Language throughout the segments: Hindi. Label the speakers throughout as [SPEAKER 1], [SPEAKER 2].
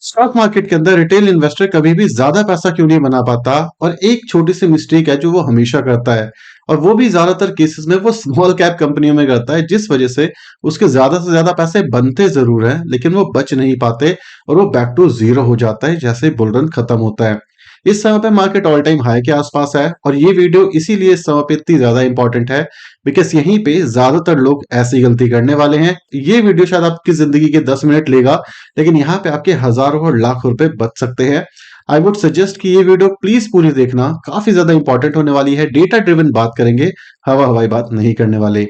[SPEAKER 1] स्टॉक मार्केट के अंदर रिटेल इन्वेस्टर कभी भी ज्यादा पैसा क्यों नहीं बना पाता और एक छोटी सी मिस्टेक है जो वो हमेशा करता है। और वो भी ज्यादातर केसेस में वो स्मॉल कैप कंपनियों में करता है, जिस वजह से उसके ज्यादा से ज्यादा पैसे बनते जरूर हैं लेकिन वो बच नहीं पाते और वो बैक टू जीरो हो जाता है जैसे बुल रन खत्म होता है। इस समय पे मार्केट ऑल टाइम हाई के आसपास है और ये वीडियो इसीलिए इस समय पे इतनी ज्यादा इंपॉर्टेंट है बिकॉज यहीं पे ज्यादातर लोग ऐसी गलती करने वाले हैं। ये वीडियो शायद आपकी जिंदगी के 10 मिनट लेगा लेकिन यहाँ पे आपके हजारों और लाख रुपए बच सकते हैं। आई वुड सजेस्ट कि ये वीडियो प्लीज पूरी देखना, काफी ज्यादा इंपॉर्टेंट होने वाली है। डेटा ड्रिवन बात करेंगे, हवा हवाई बात नहीं करने वाले।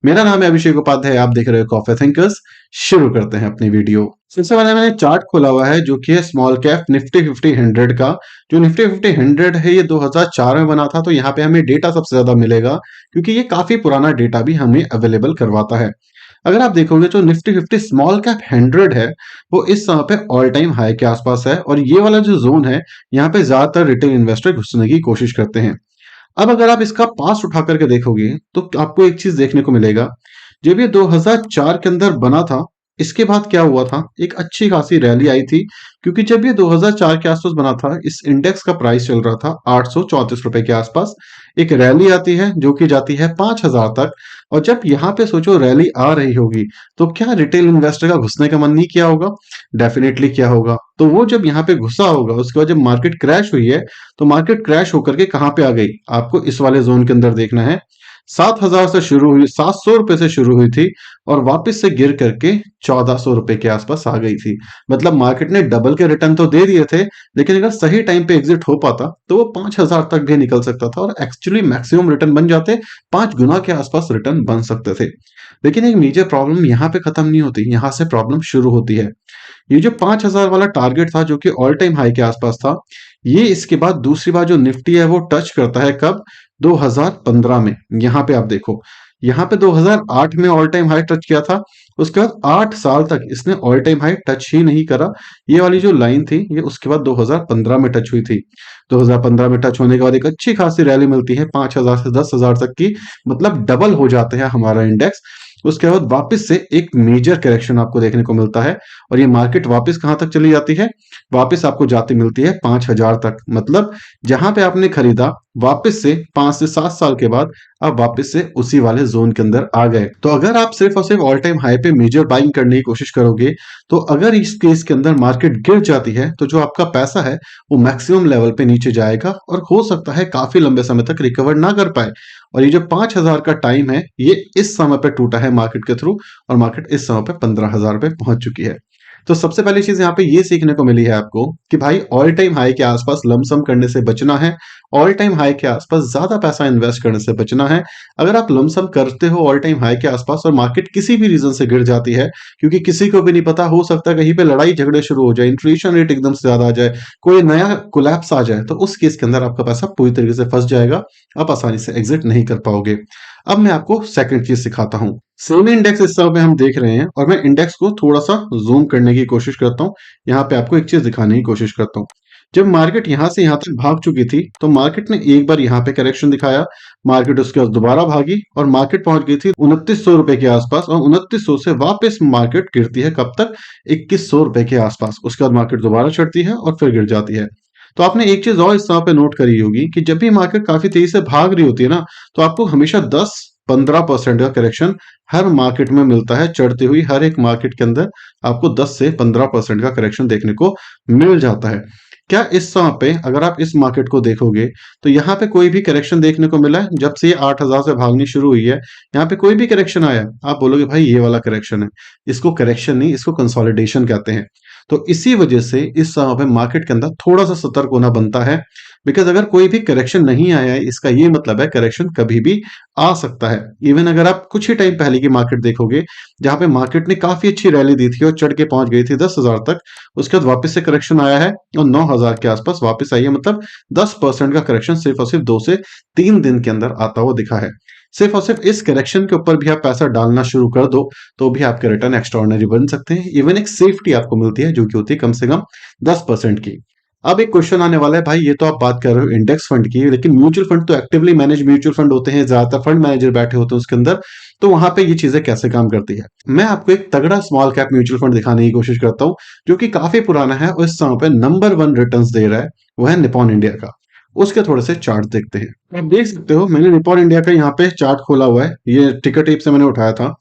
[SPEAKER 1] मेरा नाम है अभिषेक उपाध्याय, आप देख रहे हो कॉफी थिंकर्स। शुरू करते हैं अपनी वीडियो। सबसे पहले मैंने चार्ट खोला हुआ है जो कि है स्मॉल कैप निफ्टी 50 100 का। जो निफ्टी 50 100 है ये 2004 में बना था, तो यहाँ पे हमें डेटा सबसे ज्यादा मिलेगा क्योंकि ये काफी पुराना डेटा भी हमें अवेलेबल करवाता है। अगर आप देखोगे जो निफ्टी 50 स्मॉल कैप 100 है वो इस समय पे ऑल टाइम हाई के आसपास है और ये वाला जो जोन है यहाँ पे ज्यादातर रिटेल इन्वेस्टर घुसने की कोशिश करते हैं। अब अगर आप इसका पास उठा करके देखोगे तो आपको एक चीज देखने को मिलेगा। जब ये 2004 के अंदर बना था, इसके बाद क्या हुआ था, एक अच्छी खासी रैली आई थी क्योंकि जब ये 2004 के आसपास बना था इस इंडेक्स का प्राइस चल रहा था 834 रुपए के आसपास। एक रैली आती है जो कि जाती है 5000 तक। और जब यहाँ पे सोचो रैली आ रही होगी तो क्या रिटेल इन्वेस्टर का घुसने का मन नहीं किया होगा? डेफिनेटली किया होगा। तो वो जब यहाँ पे घुसा होगा उसके बाद जब मार्केट क्रैश हुई है तो मार्केट क्रैश होकर के कहाँ पे आ गई, आपको इस वाले जोन के अंदर देखना है। 7000 से शुरू हुई, 700 रुपए से शुरू हुई थी और वापस से गिर करके 1400 रुपए के आसपास आ गई थी। मतलब मार्केट ने डबल के रिटर्न तो दे दिए थे लेकिन अगर सही टाइम पे एग्जिट हो पाता तो वो 5000 तक भी निकल सकता था और एक्चुअली मैक्सिमम रिटर्न बन जाते, 5 गुना के आसपास रिटर्न बन सकते थे। लेकिन एक मेजर प्रॉब्लम यहाँ पे खत्म नहीं होती, यहाँ से प्रॉब्लम शुरू होती है। ये जो 5000 वाला टारगेट था जो कि ऑल टाइम हाई के आसपास था, ये इसके बाद दूसरी बार जो निफ्टी है वो टच करता है कब? 2015 में। यहाँ पे आप देखो, यहाँ पे 2008 में ऑल टाइम हाई टच किया था। उसके बाद 8 साल तक इसने ऑल टाइम हाई टच ही नहीं करा। ये वाली जो लाइन थी ये उसके बाद 2015 में टच हुई थी। 2015 में टच होने के बाद एक अच्छी खासी रैली मिलती है 5000 से 10,000 तक की, मतलब डबल हो जाते हैं हमारा इंडेक्स। उसके बाद वापस से एक मेजर करेक्शन आपको देखने को मिलता है और ये मार्केट वापस कहां तक चली जाती है? वापस आपको जाती मिलती है 5000 तक। मतलब जहां पे आपने खरीदा, वापस से 5 से 7 साल के बाद आप वापस से उसी वाले जोन के अंदर आ गए। तो अगर आप सिर्फ और सिर्फ ऑल टाइम हाई पे मेजर बाइंग करने की कोशिश करोगे तो अगर इस केस के अंदर मार्केट गिर जाती है तो जो आपका पैसा है वो मैक्सिमम लेवल पे नीचे जाएगा और हो सकता है काफी लंबे समय तक रिकवर ना कर पाए। और ये जो 5000 का टाइम है ये इस समय पे टूटा है मार्केट के थ्रू और मार्केट इस समय पे 15,000 पे पहुंच चुकी है। तो सबसे पहली चीज यहाँ पे ये सीखने को मिली है आपको कि भाई ऑल टाइम हाई के आसपास लमसम करने से बचना है। ऑल टाइम हाई के आसपास ज्यादा पैसा इन्वेस्ट करने से बचना है। अगर आप लमसम करते हो ऑल टाइम हाई के आसपास और मार्केट किसी भी रीजन से गिर जाती है, क्योंकि किसी को भी नहीं पता, हो सकता है कहीं पे लड़ाई झगड़े शुरू हो जाए, इन्फ्लेशन रेट एकदम से ज्यादा आ जाए, कोई नया कोलैप्स आ जाए, तो उस केस के अंदर आपका पैसा पूरी तरीके से फंस जाएगा। आप आसानी से एग्जिट नहीं कर पाओगे। अब मैं आपको सेकंड चीज सिखाता हूं। सेम इंडेक्स इस समय पे हम देख रहे हैं और मैं इंडेक्स को थोड़ा सा जूम करने की कोशिश करता हूं। यहाँ पे आपको एक चीज दिखाने की कोशिश करता हूं। जब मार्केट यहां से यहां तक भाग चुकी थी तो मार्केट ने एक बार यहाँ पे करेक्शन दिखाया। मार्केट उसके बाद दोबारा भागी और मार्केट पहुंच गई थी 2900 रुपए के आसपास और 2900 से वापस मार्केट गिरती है कब तक? 2100 रुपए के आसपास। उसके बाद मार्केट दोबारा चढ़ती है और फिर गिर जाती है। तो आपने एक चीज और इस समय पे नोट करी होगी कि जब भी मार्केट काफी तेजी से भाग रही होती है ना, तो आपको हमेशा 10-15% का करेक्शन हर मार्केट में मिलता है। चढ़ती हुई हर एक मार्केट के अंदर आपको 10 से 15% का करेक्शन देखने को मिल जाता है। क्या इस समय पे अगर आप इस मार्केट को देखोगे तो यहाँ पे कोई भी करेक्शन देखने को मिला है? जब से ये 8000 से भागनी शुरू हुई है यहाँ पे कोई भी करेक्शन आया? आप बोलोगे भाई ये वाला करेक्शन है। इसको करेक्शन नहीं, इसको कंसोलिडेशन कहते हैं। तो इसी वजह से इस समय पे मार्केट के अंदर थोड़ा सा सतर्क होना बनता है। बिकॉज अगर कोई भी करेक्शन नहीं आया है इसका ये मतलब है करेक्शन कभी भी आ सकता है। इवन अगर आप कुछ ही टाइम पहले की मार्केट देखोगे जहां पे मार्केट ने काफी अच्छी रैली दी थी और चढ़ के पहुंच गई थी 10,000 तक, उसके बाद वापस से करेक्शन आया है और 9,000 के आसपास वापस आई है। मतलब 10% का करेक्शन सिर्फ और सिर्फ 2 से 3 दिन के अंदर आता हुआ दिखा है। सिर्फ और सिर्फ इस करेक्शन के ऊपर भी आप पैसा डालना शुरू कर दो तो भी आपके रिटर्न एक्स्ट्राऑर्डिनरी बन सकते हैं। इवन एक सेफ्टी आपको मिलती है जो कि होती है कम से कम 10% की। अब एक क्वेश्चन आने वाला है, भाई ये तो आप बात कर रहे हो इंडेक्स फंड की, लेकिन म्यूचुअल फंड तो एक्टिवली मैनेज म्यूचुअल फंड होते हैं, ज्यादातर फंड मैनेजर बैठे होते हैं उसके अंदर, तो वहां पे ये चीजें कैसे काम करती है। मैं आपको एक तगड़ा स्मॉल कैप म्यूचुअल फंड दिखाने की कोशिश करता हूँ, जो कि काफी पुराना है और इस समय पे नंबर 1 रिटर्न्स दे रहा है, वो है निपॉन इंडिया का। उसके थोड़े से चार्ट देखते हैं। आप देख सकते हो मैंने निपॉन इंडिया का यहाँ पे चार्ट खोला हुआ है, ये टिकर टेप से मैंने उठाया था।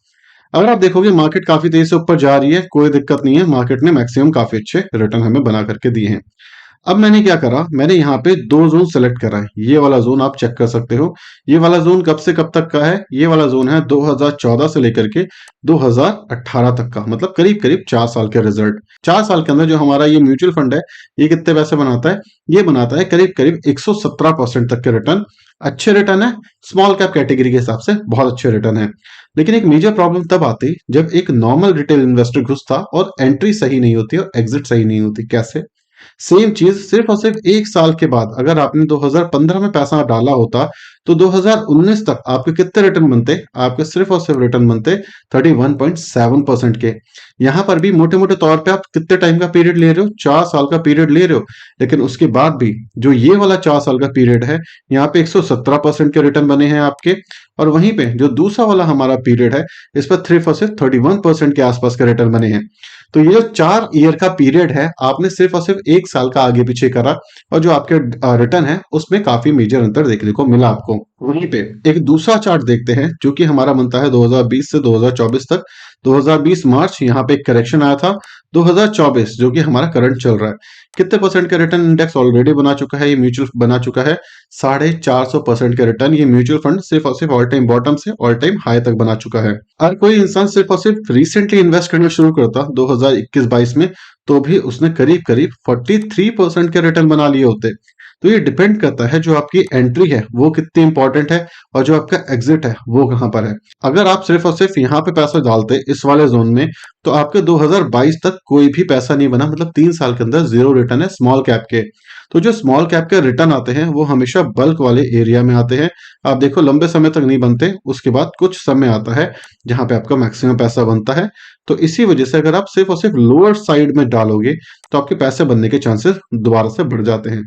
[SPEAKER 1] अगर आप देखोगे मार्केट काफी तेजी से ऊपर जा रही है, कोई दिक्कत नहीं है, मार्केट ने मैक्सिमम काफी अच्छे रिटर्न हमें बना करके दिए हैं। अब मैंने क्या करा, मैंने यहाँ पे दो जोन सेलेक्ट करा है। ये वाला जोन आप चेक कर सकते हो, ये वाला जोन कब से कब तक का है, ये वाला जोन है 2014 से लेकर के 2018 तक का, मतलब करीब करीब 4 साल के रिजल्ट। 4 साल के अंदर जो हमारा ये म्यूचुअल फंड है, ये कितने पैसे बनाता है, ये बनाता है करीब करीब 117% तक के रिटर्न। अच्छे रिटर्न है, स्मॉल कैप कैटेगरी के हिसाब से बहुत अच्छे रिटर्न है। लेकिन एक मेजर प्रॉब्लम तब आती जब एक नॉर्मल रिटेल इन्वेस्टर घुसता और एंट्री सही नहीं होती और एग्जिट सही नहीं होती। कैसे? सेम चीज सिर्फ और सिर्फ 1 साल के बाद अगर आपने 2015 में पैसा डाला होता, तो 2019 तक आपके कितने रिटर्न बनते? आपके सिर्फ और सिर्फ रिटर्न बनते 31.7% के। यहां पर भी मोटे मोटे तौर पे आप कितने टाइम का पीरियड ले रहे हो? 4 साल का पीरियड ले रहे हो। लेकिन उसके बाद भी जो ये वाला 4 साल का पीरियड है, यहाँ पे 117% के रिटर्न बने हैं आपके। और वहीं पे जो दूसरा वाला हमारा पीरियड है, इस पर सिर्फ और सिर्फ 31% के आसपास के रिटर्न बने हैं। तो ये जो 4 ईयर का पीरियड है, आपने सिर्फ और सिर्फ 1 साल का आगे पीछे करा, और जो आपके रिटर्न है उसमें काफी मेजर अंतर देखने को मिला आपको। वहीं पे एक दूसरा चार्ट देखते हैं, जो कि हमारा बनता है 2020 से 2024 तक। 2020 मार्च यहाँ पे एक करेक्शन आया था। 2024 जो कि हमारा करंट चल रहा है, कितने परसेंट का रिटर्न इंडेक्स ऑलरेडी बना चुका है, ये म्यूचुअल बना चुका है 450% का रिटर्न। ये म्यूचुअल फंड सिर्फ और सिर्फ ऑल टाइम बॉटम से ऑल टाइम हाई तक बना चुका है। अगर कोई इंसान सिर्फ और सिर्फ रिसेंटली इन्वेस्ट करना शुरू करता 2021-22 में, तो भी उसने करीब करीब 43% के रिटर्न बना लिए होते। तो ये डिपेंड करता है जो आपकी एंट्री है वो कितनी इंपॉर्टेंट है, और जो आपका एग्जिट है वो कहां पर है। अगर आप सिर्फ और सिर्फ यहाँ पे पैसा डालते इस वाले जोन में, तो आपके 2022 तक कोई भी पैसा नहीं बना, मतलब 3 साल के अंदर जीरो रिटर्न है स्मॉल कैप के। तो जो स्मॉल कैप के रिटर्न आते हैं वो हमेशा बल्क वाले एरिया में आते हैं। आप देखो लंबे समय तक नहीं बनते, उसके बाद कुछ समय आता है जहां पे आपका मैक्सिमम पैसा बनता है। तो इसी वजह से अगर आप सिर्फ और सिर्फ लोअर साइड में डालोगे, तो आपके पैसे बनने के चांसेस दोबारा से बढ़ जाते हैं।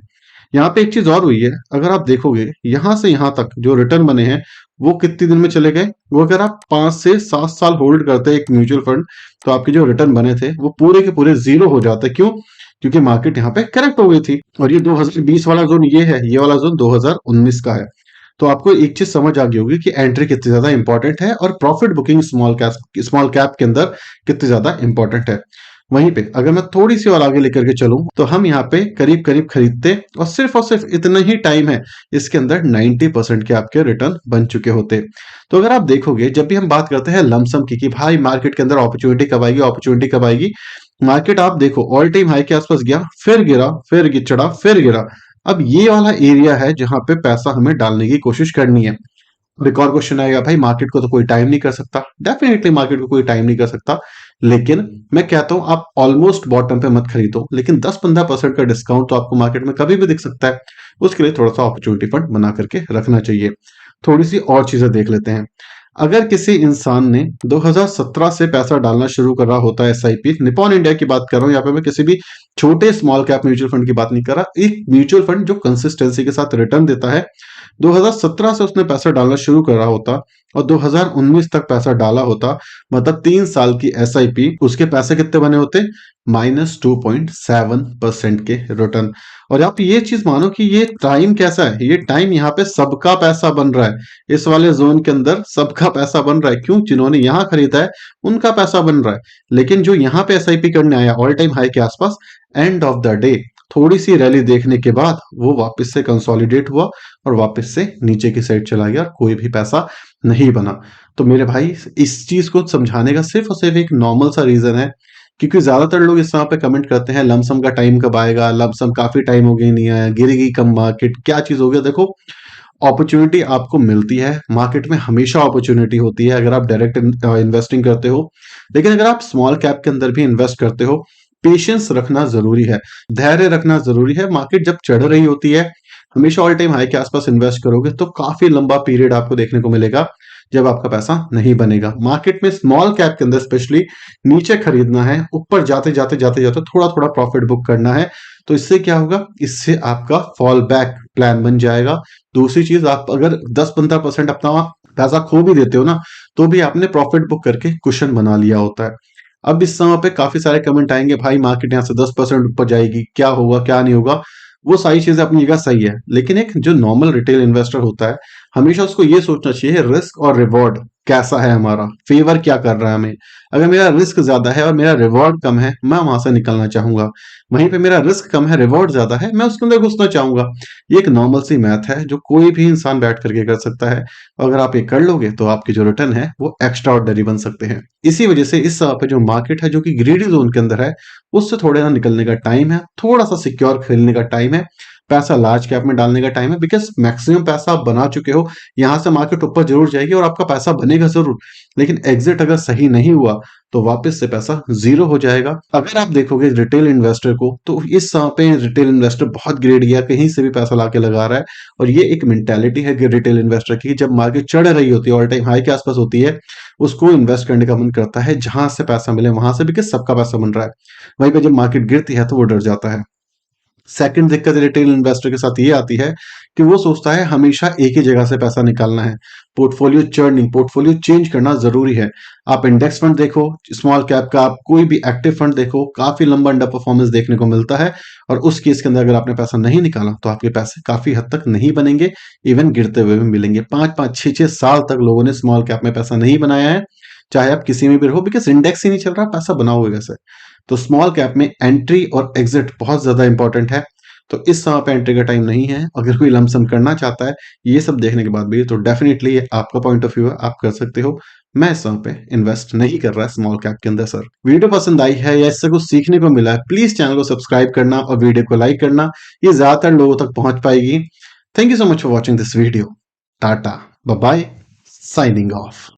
[SPEAKER 1] यहाँ पे एक चीज और हुई है, अगर आप देखोगे यहां से यहां तक जो रिटर्न बने हैं, वो कितने दिन में चले गए। वो अगर आप 5 से 7 साल होल्ड करते हैं एक म्यूचुअल फंड, तो आपके जो रिटर्न बने थे वो पूरे के पूरे जीरो हो जाते। क्यों? क्योंकि मार्केट यहाँ पे करेक्ट हो गई थी। और ये 2020 वाला जोन ये है, ये वाला जोन 2019 का है। तो आपको एक चीज समझ आ गई होगी कि एंट्री कितनी ज्यादा इंपॉर्टेंट है, और प्रॉफिट बुकिंग स्मॉल कैप के अंदर कितनी ज्यादा इंपॉर्टेंट है। वहीं पे अगर मैं थोड़ी सी और आगे लेकर के चलूं, तो हम यहाँ पे करीब करीब खरीदते और सिर्फ इतना ही टाइम है, इसके अंदर 90% के आपके रिटर्न बन चुके होते। तो अगर आप देखोगे जब भी हम बात करते हैं लमसम की, कि भाई मार्केट के अंदर अपॉर्चुनिटी कब आएगी, अपॉर्चुनिटी कब आएगी, मार्केट आप देखो ऑल टाइम हाई के आसपास गया, फिर गिरा, फिर चढ़ा, फिर गिरा। अब ये वाला एरिया है जहां पे पैसा हमें डालने की कोशिश करनी है। अब एक और क्वेश्चन आएगा, भाई मार्केट को तो कोई टाइम नहीं कर सकता। डेफिनेटली मार्केट को कोई टाइम नहीं कर सकता, लेकिन मैं कहता हूं आप ऑलमोस्ट बॉटम पे मत खरीदो, लेकिन 10-15% का डिस्काउंट तो आपको मार्केट में कभी भी दिख सकता है। उसके लिए थोड़ा सा अपॉर्चुनिटी फंड बना करके रखना चाहिए। थोड़ी सी और चीजें देख लेते हैं। अगर किसी इंसान ने 2017 से पैसा डालना शुरू कर रहा होता है एसआईपी, निपॉन इंडिया की बात कर रहा हूं, यहाँ पे मैं किसी भी छोटे स्मॉल कैप म्यूचुअल फंड की बात नहीं कर रहा, एक म्यूचुअल फंड जो कंसिस्टेंसी के साथ रिटर्न देता है। 2017 से उसने पैसा डालना शुरू कर रहा होता और 2019 तक पैसा डाला होता, मतलब 3 साल की एसआईपी, उसके पैसे कितने बने होते? -2.7% के रिटर्न। और आप ये चीज मानो कि ये टाइम कैसा है, ये टाइम यहाँ पे सबका पैसा बन रहा है। इस वाले जोन के अंदर सबका पैसा बन रहा है। क्यों? जिन्होंने यहाँ खरीदा है उनका पैसा बन रहा है। लेकिन जो यहाँ पे एसआईपी करने आया ऑल टाइम हाई के आसपास, एंड ऑफ द डे थोड़ी सी रैली देखने के बाद वो वापस से कंसोलिडेट हुआ और वापस से नीचे की साइड चला गया और कोई भी पैसा नहीं बना। तो मेरे भाई इस चीज को समझाने का सिर्फ और सिर्फ एक नॉर्मल सा रीजन है, क्योंकि ज्यादातर लोग इस यहाँ पे कमेंट करते हैं लमसम का टाइम कब आएगा, लमसम काफी टाइम हो गई नहीं आया, गिरेगी कम मार्केट, क्या चीज हो गया। देखो अपॉर्चुनिटी आपको मिलती है, मार्केट में हमेशा अपॉर्चुनिटी होती है अगर आप डायरेक्ट इन्वेस्टिंग करते हो। लेकिन अगर आप स्मॉल कैप के अंदर भी इन्वेस्ट करते हो, पेशेंस रखना जरूरी है, धैर्य रखना जरूरी है। मार्केट जब चढ़ रही होती है, हमेशा ऑल टाइम हाई के आसपास इन्वेस्ट करोगे तो काफी लंबा पीरियड आपको देखने को मिलेगा जब आपका पैसा नहीं बनेगा। मार्केट में स्मॉल कैप के अंदर स्पेशली नीचे खरीदना है, ऊपर जाते जाते जाते जाते थोड़ा थोड़ा प्रॉफिट बुक करना है। तो इससे क्या होगा, इससे आपका फॉल बैक प्लान बन जाएगा। दूसरी चीज, आप अगर 10-15% अपना पैसा खो भी देते हो ना, तो भी आपने प्रॉफिट बुक करके कुशन बना लिया होता है। अब इस समय पे काफी सारे कमेंट आएंगे, भाई मार्केट यहाँ से 10% ऊपर जाएगी, क्या होगा क्या नहीं होगा। वो सारी चीजें अपनी जगह सही है, लेकिन एक जो नॉर्मल रिटेल इन्वेस्टर होता है, हमेशा उसको ये सोचना चाहिए रिस्क और रिवॉर्ड कैसा है, हमारा फेवर क्या कर रहा है हमें। अगर मेरा रिस्क ज्यादा है और मेरा रिवॉर्ड कम है, मैं वहां से निकलना चाहूंगा। वहीं पे मेरा रिस्क कम है, रिवॉर्ड ज्यादा है, मैं उसके अंदर घुसना चाहूंगा। ये एक नॉर्मल सी मैथ है जो कोई भी इंसान बैठ करके कर सकता है। अगर आप ये कर लोगे तो आपके जो रिटर्न है वो एक्स्ट्रा ऑर्डिनरी बन सकते हैं। इसी वजह से इस समय पे जो मार्केट है, जो कि ग्रीडी जोन के अंदर है, उससे थोड़े ना निकलने का टाइम है, थोड़ा सा सिक्योर खेलने का टाइम है, पैसा लार्ज कैप में डालने का टाइम है। बिकॉज मैक्सिमम पैसा आप बना चुके हो, यहां से मार्केट ऊपर जरूर जाएगी और आपका पैसा बनेगा जरूर, लेकिन एग्जिट अगर सही नहीं हुआ तो वापस से पैसा जीरो हो जाएगा। अगर आप देखोगे रिटेल इन्वेस्टर को, तो इस समय पे रिटेल इन्वेस्टर बहुत ग्रेड गया, कहीं से भी पैसा लाके लगा रहा है। और ये एक मेंटेलिटी है कि रिटेल इन्वेस्टर की, जब मार्केट चढ़ रही होती है, ऑल टाइम हाई के आसपास होती है, उसको इन्वेस्ट करने का मन करता है जहां से पैसा मिले वहां से, बिकॉज सबका पैसा बन रहा है। वहीं पे जब मार्केट गिरती है तो वो डर जाता है। सेकंड दिक्कत रिटेल इन्वेस्टर के साथ ये आती है कि वो सोचता है हमेशा एक ही जगह से पैसा निकालना है। पोर्टफोलियो चर्निंग, पोर्टफोलियो चेंज करना जरूरी है। आप इंडेक्स फंड देखो, स्मॉल कैप का आप कोई भी एक्टिव फंड देखो, काफी लंबा अंडर परफॉर्मेंस देखने को मिलता है। और उस केस के अंदर अगर आपने पैसा नहीं निकाला तो आपके पैसे काफी हद तक नहीं बनेंगे, इवन गिरते हुए भी मिलेंगे। 5-5, 6-6 साल तक लोगों ने स्मॉल कैप में पैसा नहीं बनाया है, चाहे आप किसी में भी रहो, बिकॉज इंडेक्स ही नहीं चल रहा, पैसा बनाओगे कैसे। तो स्मॉल कैप में एंट्री और एग्जिट बहुत ज्यादा इंपॉर्टेंट है। तो इस समय पे एंट्री का टाइम नहीं है। अगर कोई लमसम करना चाहता है ये सब देखने के बाद भी, तो डेफिनेटली ये आपका पॉइंट ऑफ व्यू है, आप कर सकते हो। मैं इस समय पे इन्वेस्ट नहीं कर रहा स्मॉल कैप के अंदर सर। वीडियो पसंद आई है या इससे कुछ सीखने को मिला है, प्लीज चैनल को सब्सक्राइब करना और वीडियो को लाइक करना, ये ज्यादातर लोगों तक पहुंच पाएगी। Thank you so much for watching this video. Tata, bye bye, signing of.